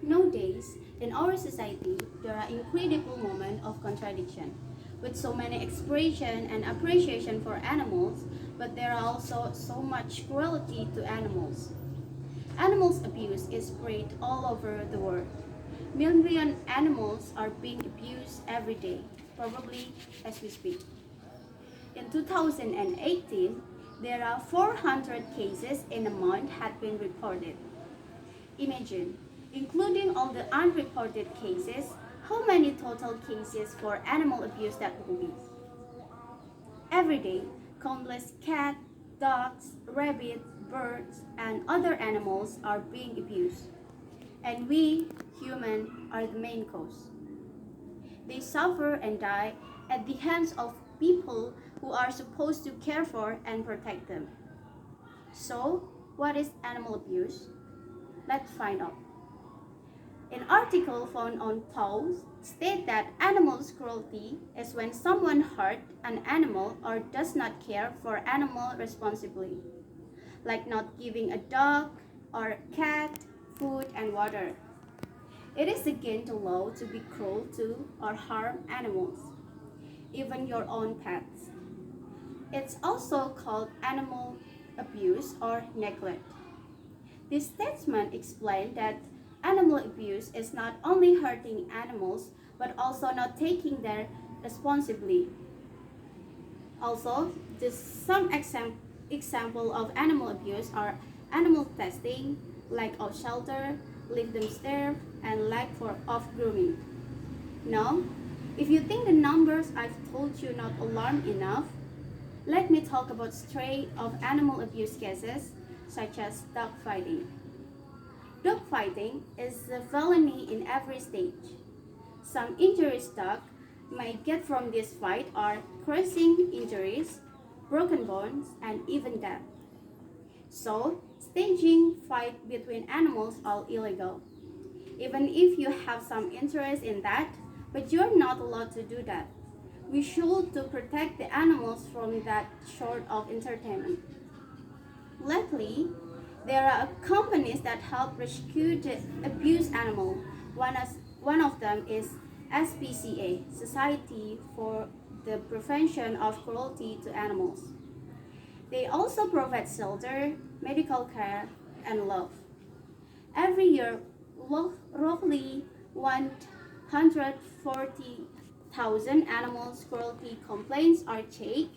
Nowadays, in our society, there are incredible moments of contradiction, with so many expression and appreciation for animals, but there are also so much cruelty to animals. Animals abuse is spread all over the world. Million animals are being abused every day, probably as we speak. In 2018, there are 400 cases in a month had been reported. Imagine, including all the unreported cases, how many total cases for animal abuse that will be. Every day, countless cats, dogs, rabbits, birds, and other animals are being abused. And we, humans, are the main cause. They suffer and die at the hands of people who are supposed to care for and protect them. So, what is animal abuse? Let's find out. An article found on PAWS states that animals cruelty is when someone hurt an animal or does not care for animal responsibly, like not giving a dog or cat food and water. It is against the law to be cruel to or harm animals, even your own pets. It's also called animal abuse or neglect. This statement explained that animal abuse is not only hurting animals but also not taking their responsibility. Also, just some example of animal abuse are animal testing, lack of shelter, leave them starve, and lack of grooming. Now, if you think the numbers I've told you not alarm enough, let me talk about stray of animal abuse cases such as dog fighting. Dog fighting is a felony in every stage. Some injuries dogs may get from this fight are crushing injuries, broken bones, and even death. So, staging fight between animals are illegal. Even if you have some interest in that, but you're not allowed to do that. We should to protect the animals from that sort of entertainment. Luckily, there are companies that help rescue the abused animal. One of them is SPCA, Society for the Prevention of Cruelty to Animals. They also provide shelter, medical care, and love. Every year, roughly 140,000 animal cruelty complaints are checked,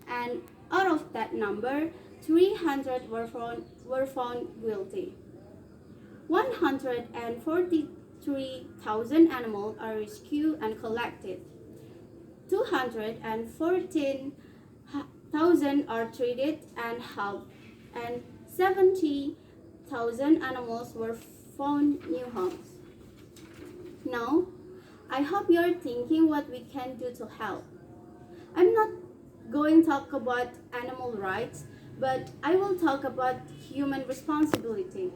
and out of that number, 300 were found guilty. 143,000 animals are rescued and collected. 214,000 are treated and helped, and 70,000 animals were found new homes. Now, I hope you're thinking what we can do to help. I'm not going to talk about animal rights, but I will talk about human responsibility.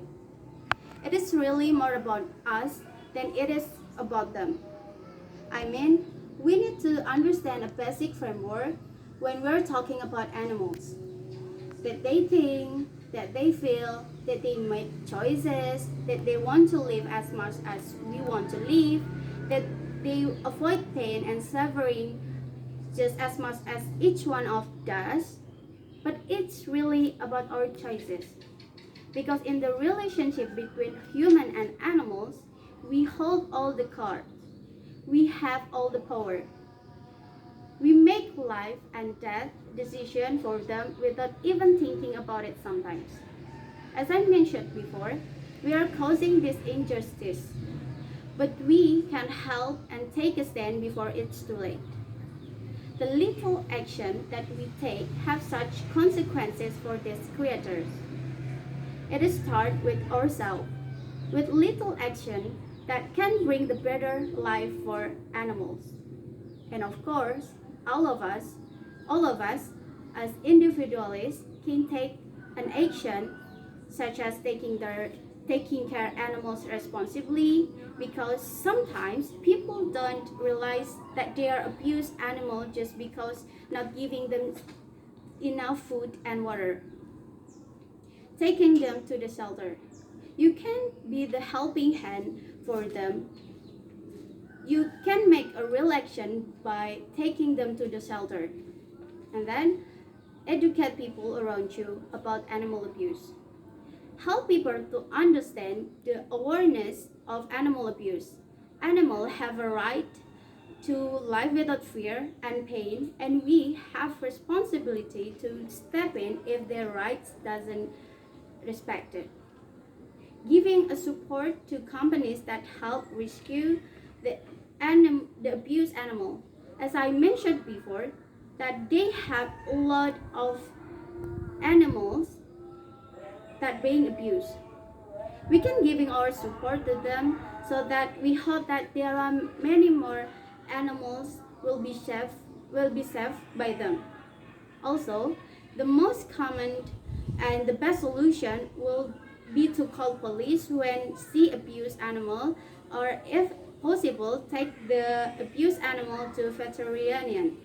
It is really more about us than it is about them. I mean, we need to understand a basic framework when we're talking about animals. That they think, that they feel, that they make choices, that they want to live as much as we want to live, that they avoid pain and suffering just as much as each one of us. But it's really about our choices. Because in the relationship between human and animals, we hold all the cards. We have all the power. We make life and death decisions for them without even thinking about it sometimes. As I mentioned before, we are causing this injustice, but we can help and take a stand before it's too late. The little action that we take have such consequences for these creatures. It starts with ourselves, with little action that can bring the better life for animals. And of course, all of us as individuals can take an action such as taking care animals responsibly, because sometimes people don't realize that they are abused animals just because not giving them enough food and water, taking them to the shelter. You can be the helping hand for them. You can make a real action by taking them to the shelter. And then educate people around you about animal abuse. Help people to understand the awareness of animal abuse. Animals have a right to live without fear and pain, and we have responsibility to step in if their rights doesn't respect it. Giving a support to companies that help rescue the abused animal. As I mentioned before, that they have a lot of animals that being abused. We can giving our support to them so that we hope that there are many more animals will be saved by them. Also, the most common and the best solution will be to call police when see abused animal, or if possible take the abused animal to veterinarian.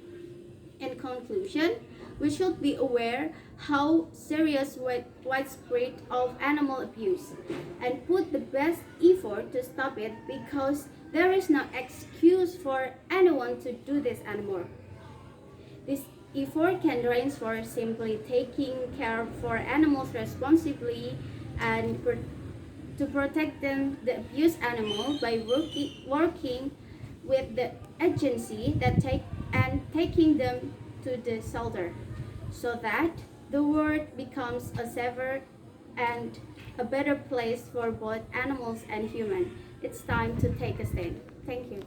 In conclusion, we should be aware how serious widespread of animal abuse and put the best effort to stop it, because there is no excuse for anyone to do this anymore. This effort can range for simply taking care for animals responsibly and to protect them, the abused animal, by working with the agency that taking them to the shelter, so that the world becomes a safer and a better place for both animals and humans. It's time to take a stand. Thank you.